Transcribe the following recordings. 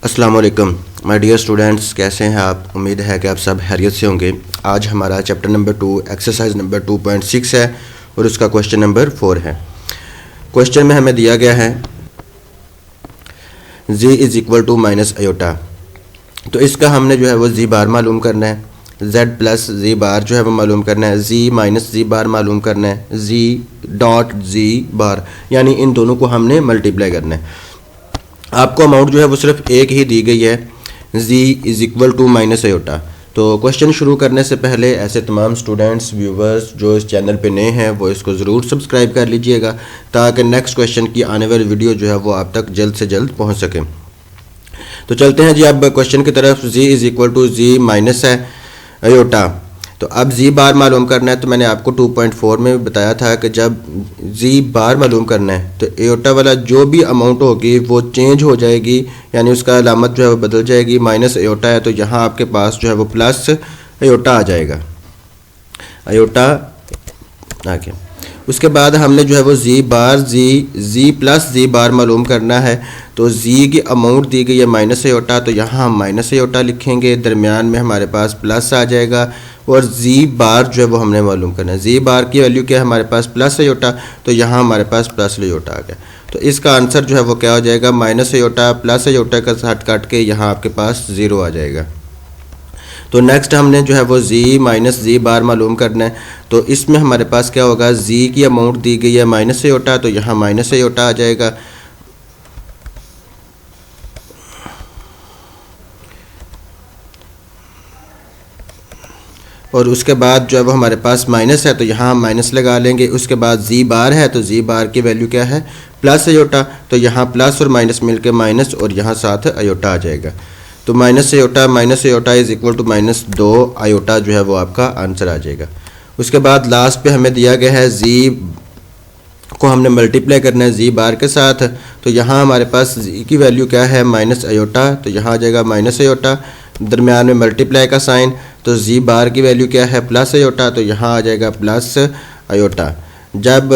अस्सलाम वालेकुम my dear students, कैसे हैं आप। उम्मीद है कि आप सब खैरियत से होंगे। आज हमारा चैप्टर नंबर 2 एक्सरसाइज नंबर 2.6 है और उसका क्वेश्चन नंबर 4 है। क्वेश्चन में हमें दिया गया है z is equal to minus iota. तो इसका हमने जो है वो z बार मालूम करना है, z प्लस z बार जो है वो मालूम करना है, z माइनस z बार मालूम करना है, z डॉट z बार, यानी इन दोनों को हमने मल्टीप्लाई करना है। आपको अमाउंट जो है वो सिर्फ एक ही दी गई है, z is equal to minus iota. तो क्वेश्चन शुरू करने से पहले ऐसे तमाम स्टूडेंट्स व्यूवर्स जो इस चैनल पे नए हैं वो इसको ज़रूर सब्सक्राइब कर लीजिएगा ताकि नेक्स्ट क्वेश्चन की आने वाली वीडियो जो है वो आप तक जल्द से जल्द पहुंच सके। तो चलते हैं जी अब क्वेश्चन की तरफ। z is equal to z minus है आयोटा। तो अब z बार मालूम करना है। तो मैंने आपको 2.4 में बताया था कि जब z बार मालूम करना है तो आयोटा वाला जो भी अमाउंट होगी वो चेंज हो जाएगी, यानी उसका अलामत जो है वो बदल जाएगी। माइनस आयोटा है तो यहाँ आपके पास जो है वो प्लस आयोटा आ जाएगा, आयोटा आ गया। उसके बाद हमने जो है वो z प्लस z बार मालूम करना है। तो z की अमाउंट दी गई है माइनस आयोटा, तो यहाँ हम माइनस आयोटा लिखेंगे, दरमियान में हमारे पास प्लस आ जाएगा। और z बार जो है वो हमने मालूम करना है, z बार की वैल्यू क्या है हमारे पास प्लस आयोटा, तो यहाँ हमारे पास प्लस आयोटा आ गया। तो इसका आंसर जो है वो क्या हो जाएगा, माइनस आयोटा प्लस आयोटा का साथ काट के यहाँ आपके पास 0 आ जाएगा। तो नेक्स्ट हमने जो है वो z माइनस z बार मालूम करना है। तो इसमें हमारे पास क्या होगा, z की अमाउंट दी गई है माइनस आयोटा, तो यहाँ माइनस आयोटा आ जाएगा। और उसके बाद जो है वो हमारे पास माइनस है तो यहाँ हम माइनस लगा लेंगे। उसके बाद z बार है तो z बार की वैल्यू क्या है, प्लस आयोटा, तो यहाँ प्लस और माइनस मिलके माइनस और यहाँ साथ आयोटा आ जाएगा। तो minus iota is equal to minus 2 iota जो है वो आपका आंसर आ जाएगा। उसके बाद लास्ट पे हमें दिया गया है z को हमने मल्टीप्लाई करना है z बार के साथ। तो यहाँ हमारे पास z की वैल्यू क्या है, माइनस आयोटा, तो यहाँ आ जाएगा माइनस आयोटा, दरमियान में मल्टीप्लाई का साइन। तो z बार की वैल्यू क्या है, प्लस आयोटा, तो यहाँ आ जाएगा प्लस आयोटा। जब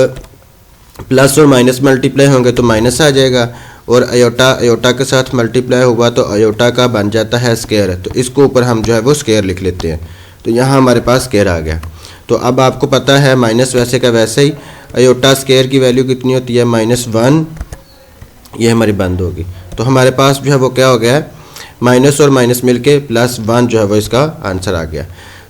प्लस और माइनस मल्टीप्लाई होंगे तो माइनस आ जाएगा, और आयोटा के साथ मल्टीप्लाई हुआ तो आयोटा का बन जाता है स्क्वायर। तो इसको ऊपर हम जो है वो स्क्वायर लिख लेते हैं। तो यहाँ हमारे पास स्क्वायर आ गया। तो अब आपको पता है माइनस वैसे का वैसे ही, आयोटा स्क्वायर की वैल्यू कितनी होती है, -1, ये हमारी बंद होगी। तो हमारे पास जो है वो क्या हो गया है, माइनस और माइनस मिलके +1 जो है वो इसका आंसर आ गया।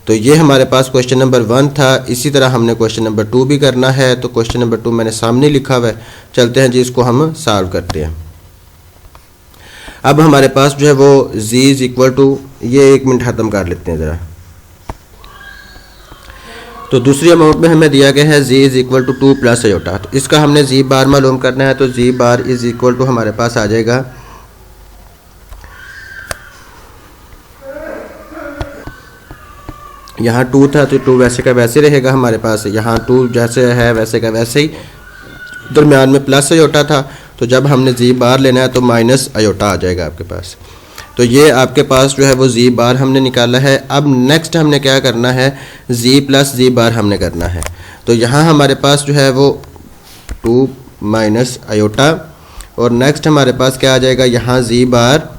तो ये हमारे पास क्वेश्चन नंबर 1 था। इसी तरह हमने क्वेश्चन नंबर 2 भी करना है। तो क्वेश्चन नंबर 2 मैंने सामने लिखा हुआ है, चलते हैं जी इसको हम सॉल्व करते हैं। अब हमारे पास जो है वो z इज़ इक्वल टू, ये 1 मिनट ख़त्म कर लेते हैं ज़रा। तो दूसरी अमाउंट में हमें दिया गया है z is equal to 2 plus iota. तो इसका हमने z बार मालूम करना है। तो z bar is equal to हमारे पास आ जाएगा, यहाँ 2 था तो 2 वैसे का वैसे रहेगा हमारे पास, यहाँ 2 जैसे है वैसे का वैसे ही, दरमियान में प्लस आयोटा था। तो जब हमने z बार लेना है तो माइनस आयोटा आ जाएगा आपके पास। तो ये आपके पास जो है वो z बार हमने निकाला है। अब नेक्स्ट हमने क्या करना है, z प्लस z बार हमने करना है। तो यहाँ हमारे पास जो है वो 2 माइनस आयोटा, और नेक्स्ट हमारे पास क्या आ जाएगा, यहाँ z बार,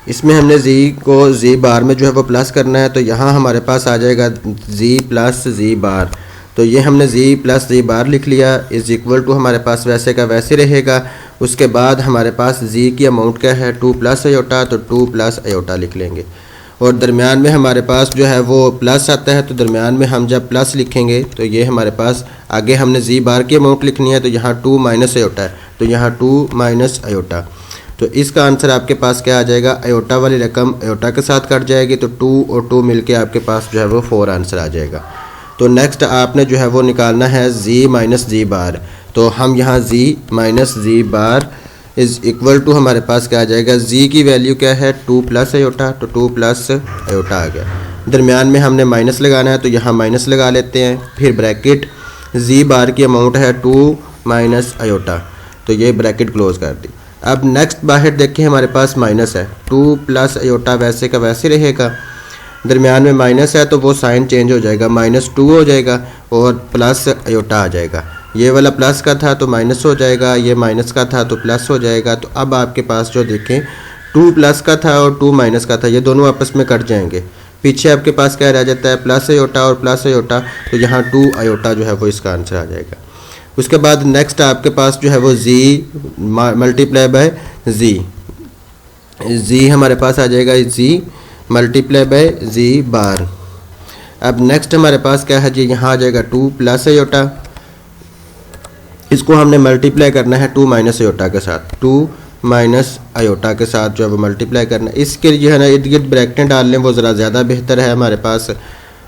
इसमें हमने z को z बार में जो है वो प्लस करना है। तो यहाँ हमारे पास आ जाएगा z प्लस z बार। तो ये हमने z प्लस z बार लिख लिया, इज़ इक्वल टू हमारे पास वैसे का वैसे रहेगा। उसके बाद हमारे पास z की अमाउंट क्या है, 2 प्लस आयोटा, तो 2 प्लस आयोटा लिख लेंगे। और दरमियान में हमारे पास जो है वो प्लस आता है, तो दरमियान में हम जब प्लस लिखेंगे तो ये हमारे पास आगे हमने z बार की अमाउंट लिखनी है। तो यहाँ 2 माइनस आयोटा है, तो यहाँ 2 माइनस आयोटा। तो इसका आंसर आपके पास क्या आ जाएगा, आयोटा वाली रकम आयोटा के साथ कट जाएगी, तो 2 और 2 मिलके आपके पास जो है वो 4 आंसर आ जाएगा। तो नेक्स्ट आपने जो है वो निकालना है z माइनस z बार। तो हम यहाँ z minus z bar is equal to हमारे पास क्या आ जाएगा, z की वैल्यू क्या है, 2 प्लस आयोटा, तो 2 प्लस आयोटा आ गया। दरमियान में हमने माइनस लगाना है तो यहाँ माइनस लगा लेते हैं, फिर ब्रैकेट, z बार की अमाउंट है 2 माइनस आयोटा, तो ये ब्रैकेट क्लोज कर दी। अब नेक्स्ट बाहर देखें हमारे पास माइनस है, 2 प्लस आयोटा वैसे का वैसे रहेगा, दरमियान में माइनस है तो वो साइन चेंज हो जाएगा, -2 हो जाएगा। और प्लस आयोटा आ जाएगा। ये वाला प्लस का था तो माइनस हो जाएगा, ये माइनस का था तो प्लस हो जाएगा। तो अब आपके पास जो देखें 2 प्लस का था और 2 माइनस का था, ये दोनों आपस में कट जाएंगे। पीछे आपके पास क्या रह जाता है, प्लस आयोटा और प्लस आयोटा, तो यहाँ 2 आयोटा जो है वो इसका आंसर आ जाएगा। उसके बाद नेक्स्ट आपके पास जो है वो जी मल्टीप्लाई बाय जी हमारे पास आ जाएगा, जी मल्टीप्लाई बाय जी बार। अब नेक्स्ट हमारे पास क्या है जी, यहाँ आ जाएगा 2 प्लस आयोटा, इसको हमने मल्टीप्लाई करना है 2 माइनस आयोटा के साथ, 2 माइनस आयोटा के साथ जो है वो मल्टीप्लाई करना है। इसके लिए है ना इर्द गिर्द ब्रैकेट डाल लें, वो ज़रा ज़्यादा बेहतर है हमारे पास।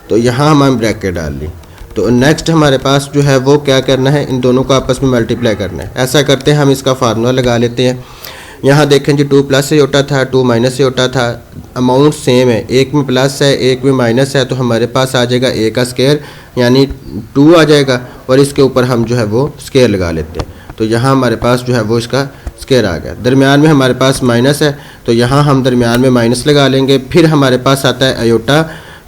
तो यहाँ हम ब्रैकेट डाल ली। तो नेक्स्ट हमारे पास जो है वो क्या करना है, इन दोनों को आपस में मल्टीप्लाई करना है। ऐसा करते हैं हम, इसका फार्मूला लगा लेते हैं। यहाँ देखें जी 2 प्लस आयोटा था, 2 माइनस आयोटा था, अमाउंट सेम है, एक में प्लस है एक में माइनस है, तो हमारे पास आ जाएगा a का स्क्वायर यानी 2 आ जाएगा, और इसके ऊपर हम जो है वो स्क्वायर लगा लेते हैं। तो यहाँ हमारे पास जो है वो इसका स्क्वायर आ गया। दरमियान में हमारे पास माइनस है, तो यहाँ हम दरमियान में माइनस लगा लेंगे। फिर हमारे पास आता है आयोटा,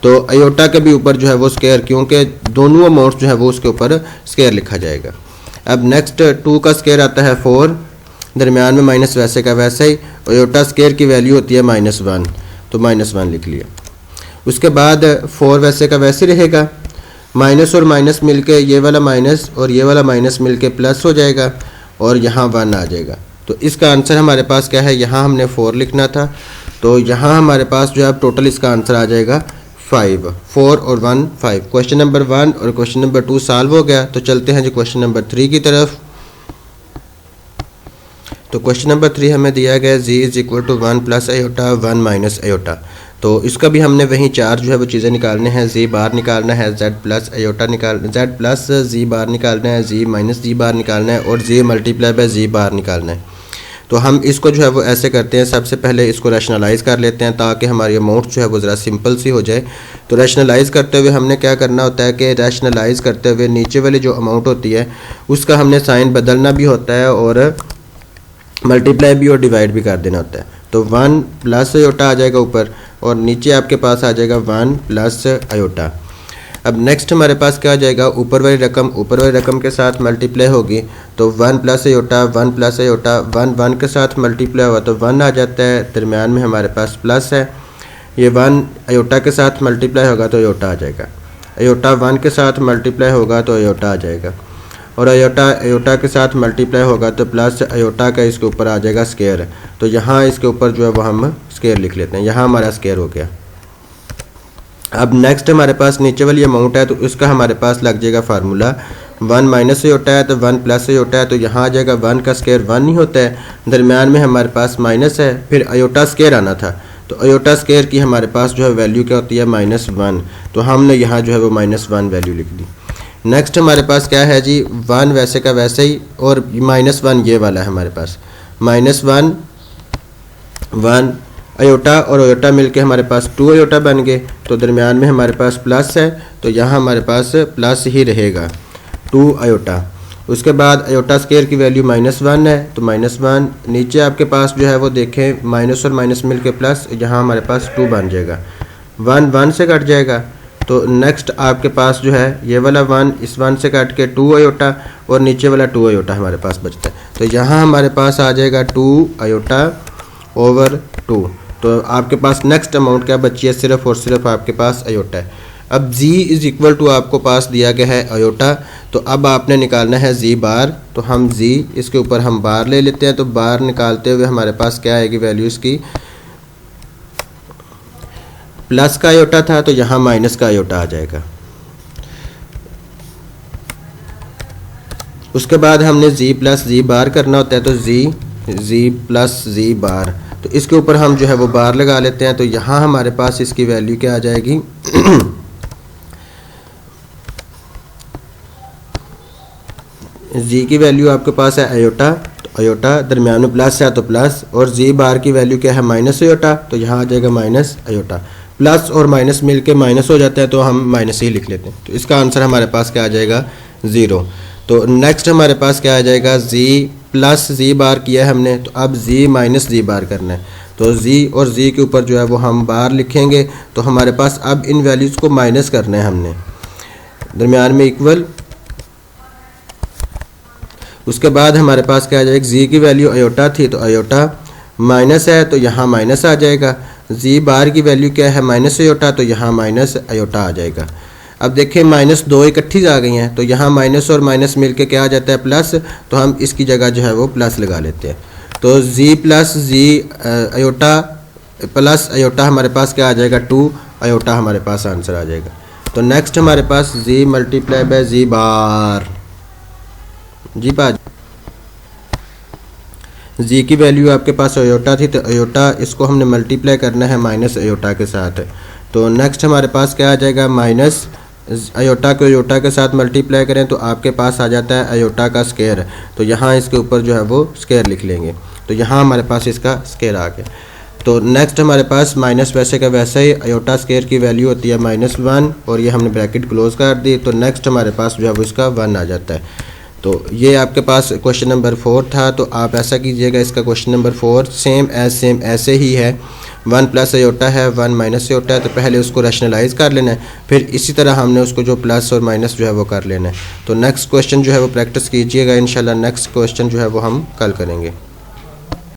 तो आयोटा के भी ऊपर जो है वो स्क्वायर, क्योंकि दोनों अमाउंट्स जो है वो उसके ऊपर स्क्वायर लिखा जाएगा। अब नेक्स्ट 2 का स्क्वायर आता है 4, दरमियान में माइनस वैसे का वैसे ही, आयोटा स्क्वायर की वैल्यू होती है -1, तो -1 लिख लिया। उसके बाद 4 वैसे का वैसे रहेगा, माइनस और माइनस मिलके ये वाला माइनस और ये वाला माइनस मिलके प्लस हो जाएगा, और यहाँ 1 आ जाएगा। तो इसका आंसर हमारे पास क्या है, यहाँ हमने 4 लिखना था, तो यहाँ हमारे पास जो है टोटल इसका आंसर आ जाएगा 5। 4 और 1 5। क्वेश्चन नंबर 1 और क्वेश्चन नंबर 2 सॉल्व हो गया। तो चलते हैं जी क्वेश्चन नंबर 3 की तरफ। तो क्वेश्चन नंबर 3 हमें दिया गया G is equal to 1 plus iota 1 minus iota. तो इसका भी हमने वहीं 4 जो है वो चीज़ें निकालने हैं। जी बार निकालना है, Z plus iota Z plus G bar निकालना है, जी माइनस जी बार निकालना है, और जी मल्टीप्लाई बाय जी बार निकालना है। तो हम इसको जो है वो ऐसे करते हैं, सबसे पहले इसको रैशनलाइज़ कर लेते हैं ताकि हमारी अमाउंट जो है वो ज़रा सिंपल सी हो जाए। तो रैशनलाइज़ करते हुए हमने क्या करना होता है कि रैशनलाइज़ करते हुए नीचे वाली जो अमाउंट होती है उसका हमने साइन बदलना भी होता है, और मल्टीप्लाई भी और डिवाइड भी कर देना होता है। तो 1 प्लस आयोटा आ जाएगा ऊपर, और नीचे आपके पास आ जाएगा 1 प्लस आयोटा। अब नेक्स्ट हमारे पास क्या आ जाएगा, ऊपर वाली रकम के साथ मल्टीप्लाई होगी, तो 1 प्लस आयोटा 1 प्लस आयोटा 1 के साथ मल्टीप्लाई हुआ तो 1 आ जाता है, दरमियान में हमारे पास प्लस है। ये 1 आयोटा के साथ मल्टीप्लाई होगा तो आयोटा आ जाएगा, आयोटा 1 के साथ मल्टीप्लाई होगा तो आयोटा आ जाएगा, और आयोटा के साथ मल्टीप्लाई होगा तो प्लस आयोटा का इसके ऊपर आ जाएगा स्क्वायर। तो यहाँ इसके ऊपर जो है वो हम स्क्वायर लिख लेते हैं, यहाँ हमारा स्क्वायर हो गया। अब नेक्स्ट हमारे पास नीचे वाली अमाउंट है, तो इसका हमारे पास लग जाएगा फार्मूला। 1 माइनस आयोटा है तो 1 प्लस आयोटा है, तो यहाँ आ जाएगा 1 का स्क्वायर 1 ही होता है, दरमियान में हमारे पास माइनस है, फिर आयोटा स्क्वायर आना था, तो आयोटा स्क्वायर की हमारे पास जो है वैल्यू क्या होती है -1, तो हमने यहाँ जो है वो -1 वैल्यू लिख दी। नेक्स्ट हमारे पास क्या है जी, 1 वैसे का वैसे ही, और -1 ये वाला है हमारे पास, -1 आयोटा और आयोटा मिलके हमारे पास 2 आयोटा बन गए, तो दरमियान में हमारे पास प्लस है, तो यहाँ हमारे पास प्लस ही रहेगा 2 आयोटा। उसके बाद आयोटा स्क्वायर की वैल्यू -1 है, तो -1 नीचे आपके पास जो है वो देखें माइनस और माइनस मिलके प्लस, यहाँ हमारे पास 2 बन जाएगा, 1 से कट जाएगा। तो नेक्स्ट आपके पास जो है ये वाला 1 इस 1 से काट के 2 आयोटा, और नीचे वाला 2 आयोटा हमारे पास बचता है, तो यहाँ हमारे पास आ जाएगा 2 आयोटा ओवर 2। तो आपके पास नेक्स्ट अमाउंट क्या बची है, सिर्फ और सिर्फ आपके पास आयोटा है। अब z इज इक्वल टू आपको पास दिया गया है आयोटा, तो अब आपने निकालना है z बार, तो हम z इसके ऊपर हम बार ले लेते हैं। तो बार निकालते हुए हमारे पास क्या आएगी वैल्यू इसकी, प्लस का आयोटा था तो यहाँ माइनस का आयोटा आ जाएगा। उसके बाद हमने z प्लस z बार करना होता है, तो z प्लस z बार, तो इसके ऊपर हम जो है वो बार लगा लेते हैं। तो यहाँ हमारे पास इसकी वैल्यू क्या आ जाएगी z की वैल्यू आपके पास है आयोटा, तो आयोटा दरमियान में प्लस है तो प्लस, और z बार की वैल्यू क्या है माइनस आयोटा, तो यहाँ आ जाएगा माइनस आयोटा। प्लस और माइनस मिलके माइनस हो जाता है, तो हम माइनस ही लिख लेते हैं। तो इसका आंसर हमारे पास क्या आ जाएगा 0। तो नेक्स्ट हमारे पास क्या आ जाएगा, z प्लस z बार किया है हमने, तो अब z माइनस z बार करना है। तो z और z के ऊपर जो है वो हम बार लिखेंगे, तो हमारे पास अब इन वैल्यूज़ को माइनस करना है हमने। दरमियान में इक्वल। उसके बाद हमारे पास क्या आ जाएगा, जी की वैल्यू अयोटा थी तो अयोटा माइनस है तो यहाँ माइनस आ जाएगा। जी बार की वैल्यू क्या है, माइनस अयोटा, तो यहाँ माइनस अयोटा आ जाएगा। अब देखें माइनस 2 इकट्ठी आ गई हैं तो यहाँ माइनस और माइनस मिलके क्या आ जाता है, प्लस, तो हम इसकी जगह जो है वो प्लस लगा लेते हैं। तो जी प्लस जी अयोटा प्लस अयोटा हमारे पास क्या आ जाएगा, 2 अयोटा हमारे पास आंसर आ जाएगा। तो नेक्स्ट हमारे पास जी मल्टीप्लाई बाय जी बार, जी बार जी की वैल्यू आपके पास अयोटा थी तो अयोटा इसको हमने मल्टीप्लाई करना है माइनस अयोटा के साथ। तो नेक्स्ट हमारे पास क्या आ जाएगा, माइनस अयोटा को अयोटा के साथ मल्टीप्लाई करें तो आपके पास आ जाता है अयोटा का स्क्वायर। तो यहाँ इसके ऊपर जो है वो स्क्वायर लिख लेंगे, तो यहाँ हमारे पास इसका स्क्वायर आ गया। तो नेक्स्ट हमारे पास माइनस वैसे का वैसा ही अयोटा स्क्वायर की वैल्यू होती है -1 और ये हमने ब्रैकेट क्लोज कर दी। तो नेक्स्ट हमारे पास जो है वो इसका 1 आ जाता है। तो ये आपके पास क्वेश्चन नंबर 4 था। तो आप ऐसा कीजिएगा, इसका क्वेश्चन नंबर 4 सेम ऐसे ही है। 1 प्लस अयोटा है, 1 माइनस अयोटा है, तो पहले उसको रैशनलाइज कर लेना है, फिर इसी तरह हमने उसको जो प्लस और माइनस जो है वो कर लेना है। तो नेक्स्ट क्वेश्चन जो है वो प्रैक्टिस कीजिएगा, इंशाल्लाह नेक्स्ट क्वेश्चन जो है वो हम कल करेंगे।